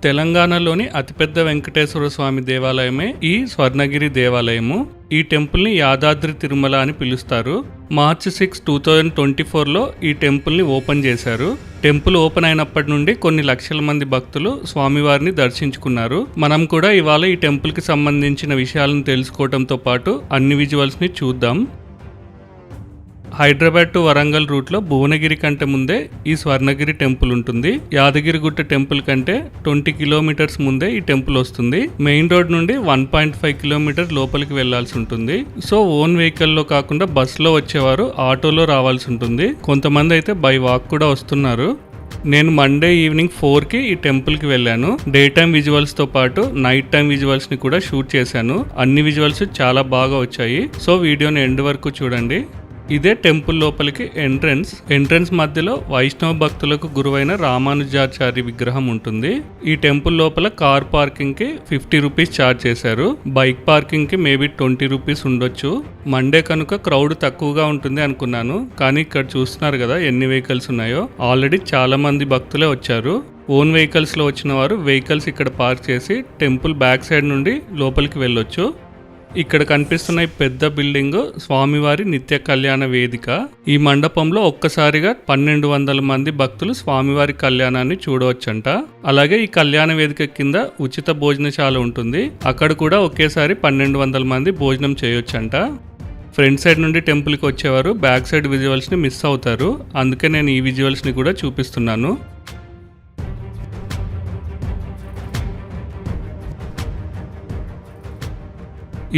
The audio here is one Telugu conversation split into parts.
తెలంగాణలోని అతిపెద్ద వెంకటేశ్వర స్వామి దేవాలయమే ఈ స్వర్ణగిరి దేవాలయము. ఈ టెంపుల్ని యాదాద్రి తిరుమల అని పిలుస్తారు. మార్చి 6, 2024లో ఈ టెంపుల్ని ఓపెన్ చేశారు. టెంపుల్ ఓపెన్ అయినప్పటి నుండి కొన్ని లక్షల మంది భక్తులు స్వామివారిని దర్శించుకున్నారు. మనం కూడా ఇవాళ ఈ టెంపుల్కి సంబంధించిన విషయాలను తెలుసుకోవడంతో పాటు అన్ని విజువల్స్ని చూద్దాం. హైదరాబాద్ టు వరంగల్ రూట్లో భువనగిరి కంటే ముందే ఈ స్వర్ణగిరి టెంపుల్ ఉంటుంది. యాదగిరిగుట్ట టెంపుల్ కంటే 20 కిలోమీటర్స్ ముందే ఈ టెంపుల్ వస్తుంది. మెయిన్ రోడ్ నుండి 1.5 కిలోమీటర్ లోపలికి వెళ్లాల్సి ఉంటుంది. సో ఓన్ వెహికల్లో కాకుండా బస్సులో వచ్చేవారు ఆటోలో రావాల్సి ఉంటుంది. కొంతమంది అయితే బై వాక్ కూడా వస్తున్నారు. నేను మండే ఈవినింగ్ 4కి ఈ టెంపుల్కి వెళ్ళాను. డే టైమ్ విజువల్స్తో పాటు నైట్ టైమ్ విజువల్స్ని కూడా షూట్ చేశాను. అన్ని విజువల్స్ చాలా బాగా వచ్చాయి. సో వీడియోని ఎండ్ వరకు చూడండి. ఇదే టెంపుల్ లోపలికి ఎంట్రన్స్ మధ్యలో వైష్ణవ భక్తులకు గురువైన రామానుజాచారి విగ్రహం ఉంటుంది. ఈ టెంపుల్ లోపల కార్ పార్కింగ్ కి 50 రూపీస్ ఛార్జ్ చేశారు. బైక్ పార్కింగ్ కి మేబీ 20 రూపీస్ ఉండొచ్చు. మండే కనుక క్రౌడ్ తక్కువగా ఉంటుంది అనుకున్నాను, కానీ ఇక్కడ చూస్తున్నారు కదా ఎన్ని వెహికల్స్ ఉన్నాయో. ఆల్రెడీ చాలా మంది భక్తులే వచ్చారు. ఓన్ వెహికల్స్ లో వచ్చిన వారు వెహికల్స్ ఇక్కడ పార్క్ చేసి టెంపుల్ బ్యాక్ సైడ్ నుండి లోపలికి వెళ్ళొచ్చు. ఇక్కడ కనిపిస్తున్న ఈ పెద్ద బిల్డింగ్ స్వామివారి నిత్య కళ్యాణ వేదిక. ఈ మండపంలో ఒక్కసారిగా 1200 మంది భక్తులు స్వామివారి కళ్యాణాన్ని చూడవచ్చంట. అలాగే ఈ కళ్యాణ వేదిక కింద ఉచిత భోజనశాల ఉంటుంది. అక్కడ కూడా ఒకేసారి 1200 మంది భోజనం చేయొచ్చంట. ఫ్రంట్ సైడ్ నుండి టెంపుల్కి వచ్చేవారు బ్యాక్ సైడ్ విజువల్స్ని మిస్ అవుతారు. అందుకే నేను ఈ విజువల్స్ని కూడా చూపిస్తున్నాను.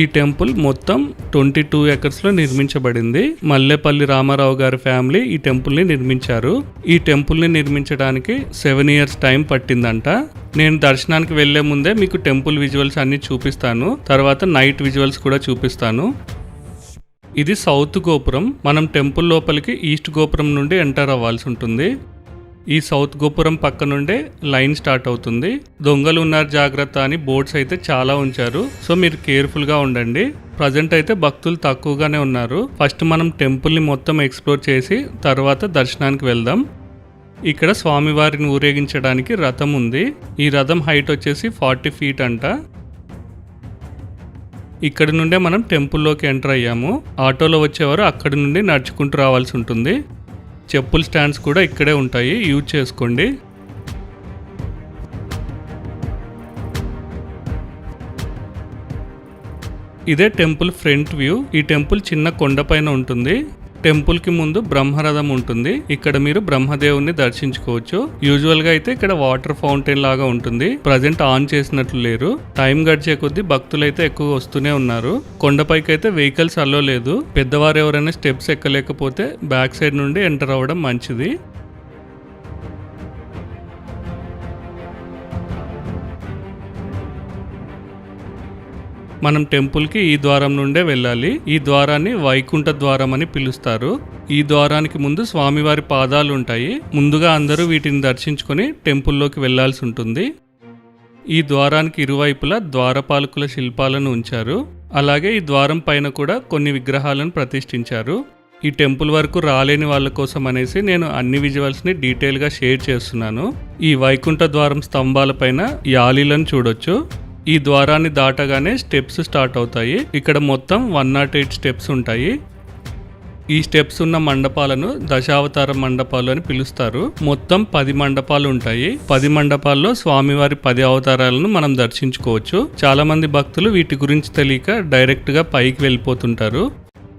ఈ టెంపుల్ మొత్తం 22 ఎకర్స్లో నిర్మించబడింది. మల్లేపల్లి రామారావు గారి ఫ్యామిలీ ఈ టెంపుల్ని నిర్మించారు. ఈ టెంపుల్ని నిర్మించడానికి 7 ఇయర్స్ టైం పట్టిందంట. నేను దర్శనానికి వెళ్లే ముందే మీకు టెంపుల్ విజువల్స్ అన్ని చూపిస్తాను. తర్వాత నైట్ విజువల్స్ కూడా చూపిస్తాను. ఇది సౌత్ గోపురం. మనం టెంపుల్ లోపలికి ఈస్ట్ గోపురం నుండి ఎంటర్ అవ్వాల్సి ఉంటుంది. ఈ సౌత్ గోపురం పక్క నుండే లైన్ స్టార్ట్ అవుతుంది. దొంగలు ఉన్నారు జాగ్రత్త అని బోర్డ్స్ అయితే చాలా ఉంచారు. సో మీరు కేర్ఫుల్ గా ఉండండి. ప్రజెంట్ అయితే భక్తులు తక్కువగానే ఉన్నారు. ఫస్ట్ మనం టెంపుల్ ని మొత్తం ఎక్స్ప్లోర్ చేసి తర్వాత దర్శనానికి వెళ్దాం. ఇక్కడ స్వామివారిని ఊరేగించడానికి రథం ఉంది. ఈ రథం హైట్ వచ్చేసి 40 ఫీట్ అంట. ఇక్కడ నుండే మనం టెంపుల్లోకి ఎంటర్ అయ్యాము. ఆటోలో వచ్చేవారు అక్కడి నుండి నడుచుకుంటూ రావాల్సి ఉంటుంది. చెప్పుల్ స్టాండ్స్ కూడా ఇక్కడే ఉంటాయి, యూజ్ చేసుకోండి. ఇదే టెంపుల్ ఫ్రంట్ వ్యూ. ఈ టెంపుల్ చిన్న కొండపైన ఉంటుంది. టెంపుల్ కి ముందు బ్రహ్మరథం ఉంటుంది. ఇక్కడ మీరు బ్రహ్మదేవుని దర్శించుకోవచ్చు. యూజువల్ గా అయితే ఇక్కడ వాటర్ ఫౌంటైన్ లాగా ఉంటుంది. ప్రజెంట్ ఆన్ చేసినట్లు లేరు. టైం గడిచే కొద్దీ భక్తులు అయితే ఎక్కువ వస్తూనే ఉన్నారు. కొండపైకి అయితే వెహికల్స్ అలో లేదు. పెద్దవారు ఎవరైనా స్టెప్స్ ఎక్కలేకపోతే బ్యాక్ సైడ్ నుండి ఎంటర్ అవ్వడం మంచిది. మనం టెంపుల్కి ఈ ద్వారం నుండే వెళ్ళాలి. ఈ ద్వారాన్ని వైకుంఠ ద్వారం అని పిలుస్తారు. ఈ ద్వారానికి ముందు స్వామివారి పాదాలు ఉంటాయి. ముందుగా అందరూ వీటిని దర్శించుకొని టెంపుల్లోకి వెళ్లాల్సి ఉంటుంది. ఈ ద్వారానికి ఇరువైపులా ద్వారపాలకుల శిల్పాలను ఉంచారు. అలాగే ఈ ద్వారం పైన కూడా కొన్ని విగ్రహాలను ప్రతిష్ఠించారు. ఈ టెంపుల్ వరకు రాలేని వాళ్ళ కోసం అనేసి నేను అన్ని విజువల్స్ని డీటెయిల్గా షేర్ చేస్తున్నాను. ఈ వైకుంఠ ద్వారం స్తంభాల పైన యాలీలను చూడొచ్చు. ఈ ద్వారాన్ని దాటగానే స్టెప్స్ స్టార్ట్ అవుతాయి. ఇక్కడ మొత్తం 108 స్టెప్స్ ఉంటాయి. ఈ స్టెప్స్ ఉన్న మండపాలను దశావతార మండపాలు అని పిలుస్తారు. మొత్తం 10 మండపాలు ఉంటాయి. 10 మండపాల్లో స్వామివారి 10 అవతారాలను మనం దర్శించుకోవచ్చు. చాలా మంది భక్తులు వీటి గురించి తెలియక డైరెక్ట్ గా పైకి వెళ్ళిపోతుంటారు.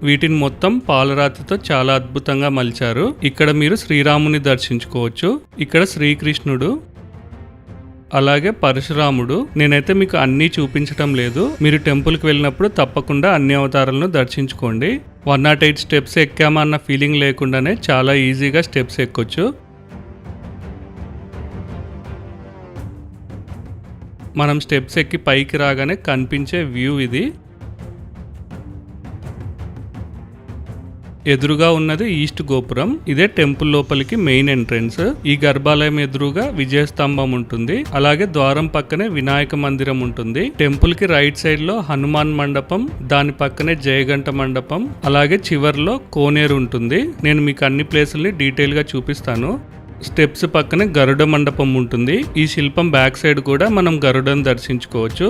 వీటిని మొత్తం పాలరాతితో చాలా అద్భుతంగా మలిచారు. ఇక్కడ మీరు శ్రీరాముని దర్శించుకోవచ్చు. ఇక్కడ శ్రీకృష్ణుడు, అలాగే పరశురాముడు. నేనైతే మీకు అన్నీ చూపించటం లేదు. మీరు టెంపుల్కి వెళ్ళినప్పుడు తప్పకుండా అన్ని అవతారాలను దర్శించుకోండి. 108 స్టెప్స్ ఎక్కామా అన్న ఫీలింగ్ లేకుండానే చాలా ఈజీగా స్టెప్స్ ఎక్కొచ్చు. మనం స్టెప్స్ ఎక్కి పైకి రాగానే కనిపించే వ్యూ ఇది. ఎదురుగా ఉన్నది ఈస్ట్ గోపురం. ఇదే టెంపుల్ లోపలికి మెయిన్ ఎంట్రన్స్. ఈ గర్భాలయం ఎదురుగా విజయస్తంభం ఉంటుంది. అలాగే ద్వారం పక్కనే వినాయక మందిరం ఉంటుంది. టెంపుల్ కి రైట్ సైడ్ లో హనుమాన్ మండపం, దాని పక్కనే జయగంట మండపం, అలాగే చివర్లో కోనేరు ఉంటుంది. నేను మీకు అన్ని ప్లేసుల్ని డీటెయిల్ గా చూపిస్తాను. స్టెప్స్ పక్కనే గరుడ మండపం ఉంటుంది. ఈ శిల్పం బ్యాక్ సైడ్ కూడా మనం గరుడను దర్శించుకోవచ్చు.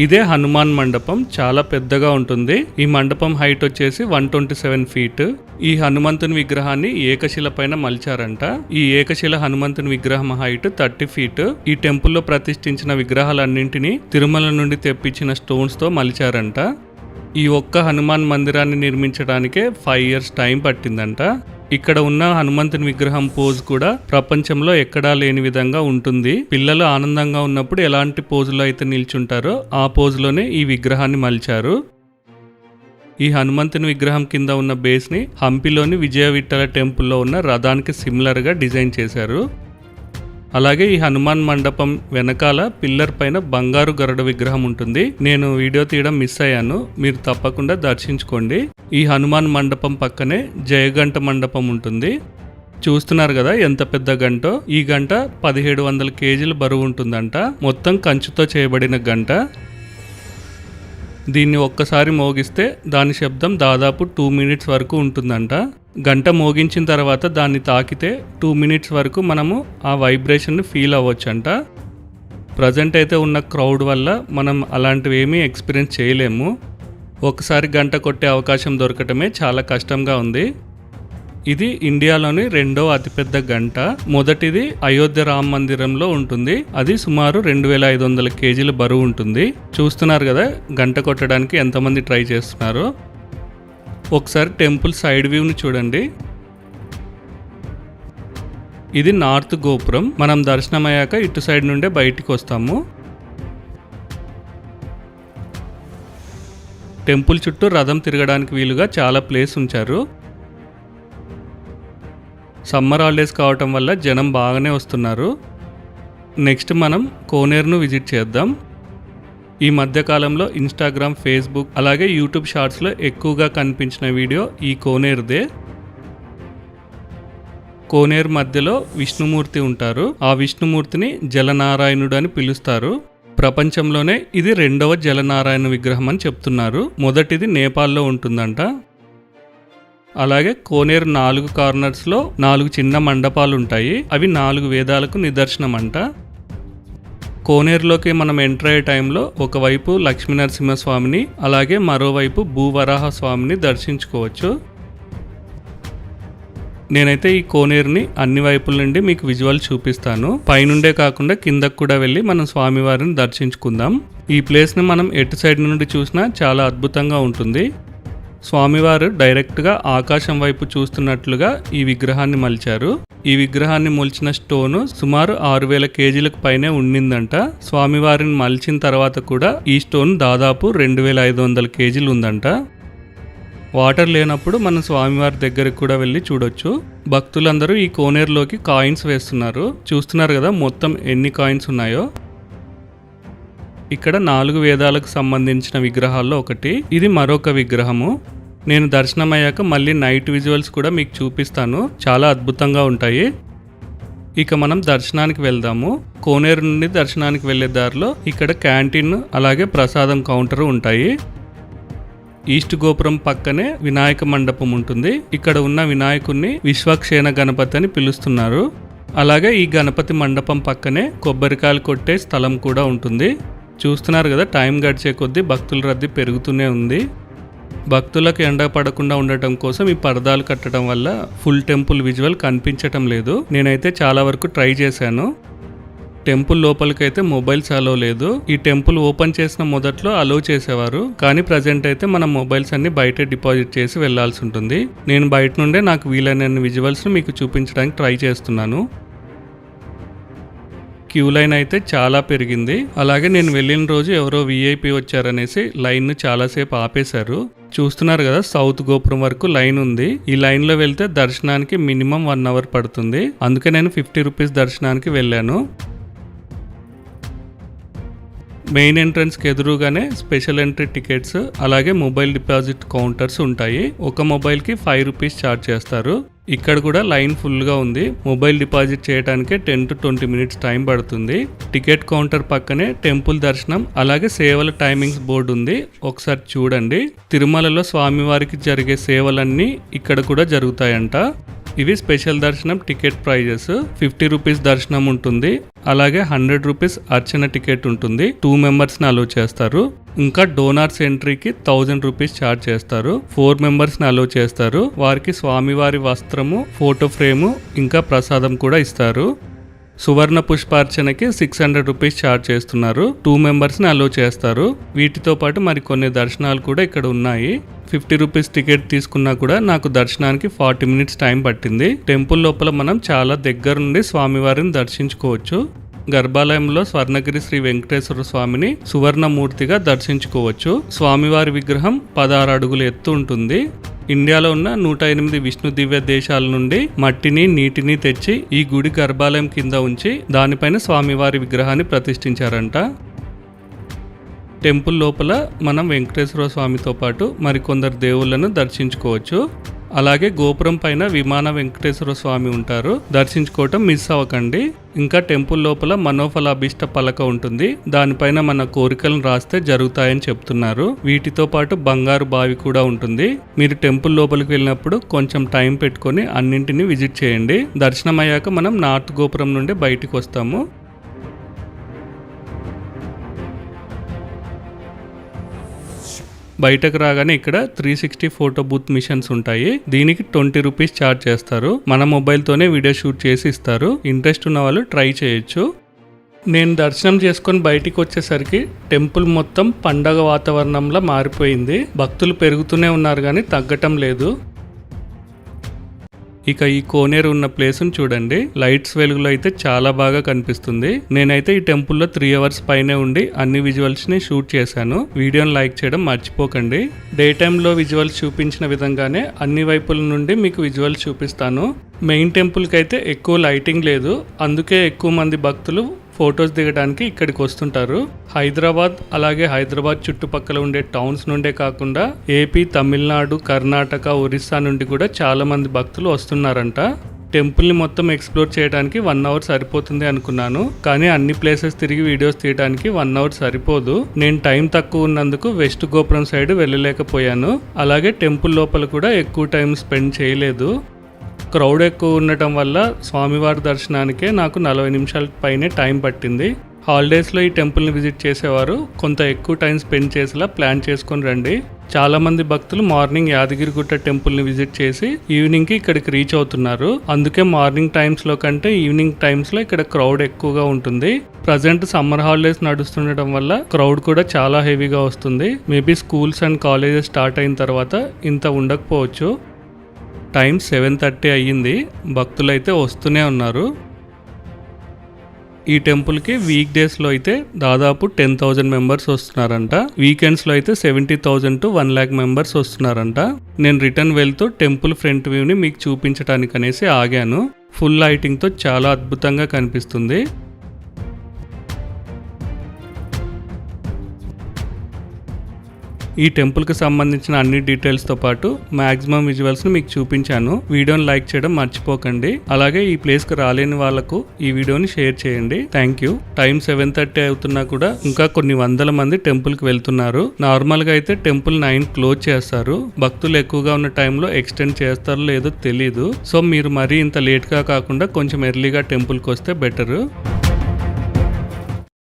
ఇదే హనుమాన్ మండపం, చాలా పెద్దగా ఉంటుంది. ఈ మండపం హైట్ వచ్చేసి 127 ఫీట్. ఈ హనుమంతుని విగ్రహాన్ని ఏకశిల పైన మలిచారంట. ఈ ఏకశిల హనుమంతుని విగ్రహం హైట్ 30 ఫీట్. ఈ టెంపుల్లో ప్రతిష్ఠించిన విగ్రహాలన్నింటినీ తిరుమల నుండి తెప్పించిన స్టోన్స్ తో మలిచారంట. ఈ ఒక్క హనుమాన్ మందిరాన్ని నిర్మించడానికే 5 years టైం పట్టిందంట. ఇక్కడ ఉన్న హనుమంతుని విగ్రహం పోజ్ కూడా ప్రపంచంలో ఎక్కడా లేని విధంగా ఉంటుంది. పిల్లలు ఆనందంగా ఉన్నప్పుడు ఎలాంటి పోజులో అయితే నిల్చుంటారో ఆ పోజులోనే ఈ విగ్రహాన్ని మలిచారు. ఈ హనుమంతుని విగ్రహం కింద ఉన్న బేస్ని హంపిలోని విజయ విఠల టెంపుల్లో ఉన్న రథానికి సిమిలర్గా డిజైన్ చేశారు. అలాగే ఈ హనుమాన్ మండపం వెనకాల పిల్లర్ పైన బంగారు గరుడ విగ్రహం ఉంటుంది. నేను వీడియో తీయడం మిస్ అయ్యాను, మీరు తప్పకుండా దర్శించుకోండి. ఈ హనుమాన్ మండపం పక్కనే జయగంట మండపం ఉంటుంది. చూస్తున్నారు కదా ఎంత పెద్ద గంటో. ఈ గంట 1700 కేజీల బరువు ఉంటుందంట. మొత్తం కంచుతో చేయబడిన గంట. దీన్ని ఒక్కసారి మోగిస్తే దాని శబ్దం దాదాపు 2 minutes వరకు ఉంటుందంట. గంట మోగించిన తర్వాత దాన్ని తాకితే 2 minutes వరకు మనము ఆ వైబ్రేషన్ని ఫీల్ అవ్వచ్చంట. ప్రజెంట్ అయితే ఉన్న క్రౌడ్ వల్ల మనం అలాంటివి ఏమీ ఎక్స్పీరియన్స్ చేయలేము. ఒకసారి గంట కొట్టే అవకాశం దొరకటమే చాలా కష్టంగా ఉంది. ఇది ఇండియాలోని 2వ అతిపెద్ద గంట. మొదటిది అయోధ్య రామ మందిరంలో ఉంటుంది. అది సుమారు 2500 కేజీల బరువు ఉంటుంది. చూస్తున్నారు కదా గంట కొట్టడానికి ఎంతమంది ట్రై చేస్తున్నారో. ఒకసారి టెంపుల్ సైడ్ వ్యూని చూడండి. ఇది నార్త్ గోపురం. మనం దర్శనం అయ్యాక ఇటు సైడ్ నుండే బయటికి వస్తాము. టెంపుల్ చుట్టూ రథం తిరగడానికి వీలుగా చాలా ప్లేస్ ఉంచారు. సమ్మర్ హాలిడేస్ కావటం వల్ల జనం బాగానే వస్తున్నారు. నెక్స్ట్ మనం కోనేరును విజిట్ చేద్దాం. ఈ మధ్యకాలంలో ఇన్స్టాగ్రామ్, ఫేస్బుక్ అలాగే యూట్యూబ్ షార్ట్స్లో ఎక్కువగా కనిపించిన వీడియో ఈ కోనేరుదే. కోనేరు మధ్యలో విష్ణుమూర్తి ఉంటారు. ఆ విష్ణుమూర్తిని జలనారాయణుడు అని పిలుస్తారు. ప్రపంచంలోనే ఇది 2వ జలనారాయణ విగ్రహం అని చెప్తున్నారు. మొదటిది నేపాల్లో ఉంటుందంట. అలాగే కోనేరు 4 కార్నర్స్లో 4 చిన్న మండపాలు ఉంటాయి. అవి 4 వేదాలకు నిదర్శనం అంట. కోనేరులోకి మనం ఎంటర్ అయ్యే టైంలో ఒకవైపు లక్ష్మీనరసింహస్వామిని అలాగే మరోవైపు భూవరాహ స్వామిని దర్శించుకోవచ్చు. నేనైతే ఈ కోనేరుని అన్ని వైపుల నుండి మీకు విజువల్ చూపిస్తాను. పైనుండే కాకుండా కిందకు కూడా వెళ్ళి మనం స్వామివారిని దర్శించుకుందాం. ఈ ప్లేస్ని మనం ఎటు సైడ్ నుండి చూసినా చాలా అద్భుతంగా ఉంటుంది. స్వామివారు డైరెక్ట్గా ఆకాశం వైపు చూస్తున్నట్లుగా ఈ విగ్రహాన్ని మలిచారు. ఈ విగ్రహాన్ని మొలిచిన స్టోను సుమారు 6000 కేజీలకు పైనే ఉండిందంట. స్వామివారిని మలిచిన తర్వాత కూడా ఈ స్టోన్ దాదాపు 2500 కేజీలు ఉందంట. వాటర్ లేనప్పుడు మనం స్వామివారి దగ్గరికి కూడా వెళ్ళి చూడొచ్చు. భక్తులందరూ ఈ కోనేరులోకి కాయిన్స్ వేస్తున్నారు. చూస్తున్నారు కదా మొత్తం ఎన్ని కాయిన్స్ ఉన్నాయో. ఇక్కడ 4 వేదాలకు సంబంధించిన విగ్రహాల్లో ఒకటి. ఇది మరొక విగ్రహము. నేను దర్శనం అయ్యాక మళ్ళీ నైట్ విజువల్స్ కూడా మీకు చూపిస్తాను. చాలా అద్భుతంగా ఉంటాయి. ఇక మనం దర్శనానికి వెళ్దాము. కోనేరు నుండి దర్శనానికి వెళ్లే దారిలో ఇక్కడ క్యాంటీన్ అలాగే ప్రసాదం కౌంటర్ ఉంటాయి. ఈస్ట్ గోపురం పక్కనే వినాయక మండపం ఉంటుంది. ఇక్కడ ఉన్న వినాయకుడిని విశ్వక్షేణ గణపతి అని పిలుస్తున్నారు. అలాగే ఈ గణపతి మండపం పక్కనే కొబ్బరికాయలు కొట్టే స్థలం కూడా ఉంటుంది. చూస్తున్నారు కదా టైం గడిచే కొద్దీ భక్తుల రద్దీ పెరుగుతూనే ఉంది. భక్తులకు ఎండ పడకుండా ఉండటం కోసం ఈ పరదాలు కట్టడం వల్ల ఫుల్ టెంపుల్ విజువల్ కనిపించటం లేదు. నేనైతే చాలా వరకు ట్రై చేశాను. టెంపుల్ లోపలికైతే మొబైల్స్ అలో లేదు. ఈ టెంపుల్ ఓపెన్ చేసిన మొదట్లో అలో చేసేవారు, కానీ ప్రజెంట్ అయితే మనం మొబైల్స్ అన్ని బయటే డిపాజిట్ చేసి వెళ్లాల్సి ఉంటుంది. నేను బయట నుండే నాకు వీలైన విజువల్స్ మీకు చూపించడానికి ట్రై చేస్తున్నాను. క్యూ లైన్ అయితే చాలా పెరిగింది. అలాగే నేను వెళ్ళిన రోజు ఎవరో విఐపి వచ్చారనేసి లైన్ చాలాసేపు ఆపేశారు. చూస్తున్నారు కదా సౌత్ గోపురం వరకు లైన్ ఉంది. ఈ లైన్ లో వెళ్తే దర్శనానికి మినిమం 1 hour పడుతుంది. అందుకే నేను 50 రూపీస్ దర్శనానికి వెళ్ళాను. మెయిన్ ఎంట్రన్స్కి ఎదురుగానే స్పెషల్ ఎంట్రీ టికెట్స్ అలాగే మొబైల్ డిపాజిట్ కౌంటర్స్ ఉంటాయి. ఒక మొబైల్కి 5 రూపీస్ ఛార్జ్ చేస్తారు. ఇక్కడ కూడా లైన్ ఫుల్గా ఉంది. మొబైల్ డిపాజిట్ చేయడానికే 10 to 20 minutes టైం పడుతుంది. టికెట్ కౌంటర్ పక్కనే టెంపుల్ దర్శనం అలాగే సేవల టైమింగ్స్ బోర్డు ఉంది. ఒకసారి చూడండి. తిరుమలలో స్వామివారికి జరిగే సేవలన్నీ ఇక్కడ కూడా జరుగుతాయంట. ఇవి స్పెషల్ దర్శనం టికెట్ ప్రైజెస్. 50 రూపీస్ దర్శనం ఉంటుంది, అలాగే 100 రూపీస్ అర్చన టికెట్ ఉంటుంది. 2 మెంబర్స్ని అలో చేస్తారు. ఇంకా డోనార్స్ ఎంట్రీకి 1000 రూపీస్ ఛార్జ్ చేస్తారు. 4 మెంబర్స్ని అలో చేస్తారు. వారికి స్వామివారి వస్త్రము, ఫోటో ఫ్రేము ఇంకా ప్రసాదం కూడా ఇస్తారు. సువర్ణ పుష్పార్చనకి 600 రూపీస్ ఛార్జ్ చేస్తున్నారు. 2 మెంబర్స్ని అలో చేస్తారు. వీటితో పాటు మరికొన్ని దర్శనాలు కూడా ఇక్కడ ఉన్నాయి. 50 రూపీస్ టికెట్ తీసుకున్నా కూడా నాకు దర్శనానికి 40 మినిట్స్ టైం పట్టింది. టెంపుల్ లోపల మనం చాలా దగ్గర నుండి స్వామివారిని దర్శించుకోవచ్చు. గర్భాలయంలో స్వర్ణగిరి శ్రీ వెంకటేశ్వర స్వామిని సువర్ణమూర్తిగా దర్శించుకోవచ్చు. స్వామివారి విగ్రహం 16 అడుగుల ఎత్తు ఉంటుంది. ఇండియాలో ఉన్న 108 విష్ణు దివ్య దేశాల నుండి మట్టిని, నీటిని తెచ్చి ఈ గుడి గర్భాలయం కింద ఉంచి దానిపైన స్వామివారి విగ్రహాన్ని ప్రతిష్ఠించారంట. టెంపుల్ లోపల మనం వెంకటేశ్వర స్వామితో పాటు మరికొందరు దేవుళ్లను దర్శించుకోవచ్చు. అలాగే గోపురం పైన విమాన వెంకటేశ్వర స్వామి ఉంటారు, దర్శించుకోవటం మిస్ అవ్వకండి. ఇంకా టెంపుల్ లోపల మనోఫలాభిష్ట పలక ఉంటుంది, దానిపైన మన కోరికలను రాస్తే జరుగుతాయని చెప్తున్నారు. వీటితో పాటు బంగారు బావి కూడా ఉంటుంది. మీరు టెంపుల్ లోపలికి వెళ్ళినప్పుడు కొంచెం టైం పెట్టుకొని అన్నింటినీ విజిట్ చేయండి. దర్శనం అయ్యాక మనం నార్త్ గోపురం నుండి బయటికి వస్తాము. బయటకు రాగానే ఇక్కడ 360 ఫోటో బూత్ మిషన్స్ ఉంటాయి. దీనికి 20 రూపీస్ ఛార్జ్ చేస్తారు. మన మొబైల్తోనే వీడియో షూట్ చేసి ఇస్తారు. ఇంట్రెస్ట్ ఉన్న వాళ్ళు ట్రై చేయొచ్చు. నేను దర్శనం చేసుకొని బయటికి వచ్చేసరికి టెంపుల్ మొత్తం పండగ వాతావరణంలో మారిపోయింది. భక్తులు పెరుగుతూనే ఉన్నారు కానీ తగ్గటం లేదు. ఇక ఈ కోనేరు ఉన్న ప్లేస్ను చూడండి. లైట్స్ వెలుగులో అయితే చాలా బాగా కనిపిస్తుంది. నేనైతే ఈ టెంపుల్లో 3 అవర్స్ పైనే ఉండి అన్ని విజువల్స్ ని షూట్ చేశాను. వీడియోని లైక్ చేయడం మర్చిపోకండి. డే టైంలో విజువల్స్ చూపించిన విధంగానే అన్ని వైపుల నుండి మీకు విజువల్స్ చూపిస్తాను. మెయిన్ టెంపుల్కి అయితే ఎక్కువ లైటింగ్ లేదు, అందుకే ఎక్కువ మంది భక్తులు ఫొటోస్ దిగడానికి ఇక్కడికి వస్తుంటారు. హైదరాబాద్ అలాగే హైదరాబాద్ చుట్టుపక్కల ఉండే టౌన్స్ నుండే కాకుండా ఏపీ, తమిళనాడు, కర్ణాటక, ఒరిస్సా నుండి కూడా చాలా మంది భక్తులు వస్తున్నారంట. టెంపుల్ని మొత్తం ఎక్స్ప్లోర్ చేయడానికి 1 అవర్ సరిపోతుంది అనుకున్నాను, కానీ అన్ని ప్లేసెస్ తిరిగి వీడియోస్ తీయడానికి 1 అవర్ సరిపోదు. నేను టైం తక్కువ ఉన్నందుకు వెస్ట్ గోపురం సైడ్ వెళ్ళలేకపోయాను. అలాగే టెంపుల్ లోపల కూడా ఎక్కువ టైం స్పెండ్ చేయలేదు. క్రౌడ్ ఎక్కువ ఉండటం వల్ల స్వామివారి దర్శనానికే నాకు 40 నిమిషాల పైనే టైం పట్టింది. హాలిడేస్లో ఈ టెంపుల్ని విజిట్ చేసేవారు కొంత ఎక్కువ టైం స్పెండ్ చేసేలా ప్లాన్ చేసుకొని రండి. చాలామంది భక్తులు మార్నింగ్ యాదగిరిగుట్ట టెంపుల్ని విజిట్ చేసి ఈవినింగ్కి ఇక్కడికి రీచ్ అవుతున్నారు. అందుకే మార్నింగ్ టైమ్స్లో కంటే ఈవినింగ్ టైమ్స్లో ఇక్కడ క్రౌడ్ ఎక్కువగా ఉంటుంది. ప్రజెంట్ సమ్మర్ హాలిడేస్ నడుస్తుండటం వల్ల క్రౌడ్ కూడా చాలా హెవీగా వస్తుంది. Maybe schools and colleges start అయిన తర్వాత ఇంత ఉండకపోవచ్చు. టైం 7:30 అయ్యింది. భక్తులైతే వస్తూనే ఉన్నారు. ఈ టెంపుల్కి వీక్ డేస్లో అయితే దాదాపు 10,000 మెంబర్స్ వస్తున్నారంట. వీకెండ్స్లో అయితే 70,000 to 1 lakh మెంబర్స్ వస్తున్నారంట. నేను రిటర్న్ వెళ్తూ టెంపుల్ ఫ్రంట్ వ్యూని మీకు చూపించడానికి అనేసి ఆగాను. ఫుల్ లైటింగ్తో చాలా అద్భుతంగా కనిపిస్తుంది. ఈ టెంపుల్కి సంబంధించిన అన్ని డీటెయిల్స్తో పాటు మ్యాక్సిమం విజువల్స్ని మీకు చూపించాను. వీడియోని లైక్ చేయడం మర్చిపోకండి. అలాగే ఈ ప్లేస్కి రాలేని వాళ్ళకు ఈ వీడియోని షేర్ చేయండి. Thank you. టైం 7:30 అవుతున్నా కూడా ఇంకా కొన్ని వందల మంది టెంపుల్కి వెళ్తున్నారు. నార్మల్గా అయితే టెంపుల్ 9 క్లోజ్ చేస్తారు. భక్తులు ఎక్కువగా ఉన్న టైంలో ఎక్స్టెండ్ చేస్తారో లేదో తెలీదు. సో మీరు మరీ ఇంత లేట్గా కాకుండా కొంచెం ఎర్లీగా టెంపుల్కి వస్తే బెటరు.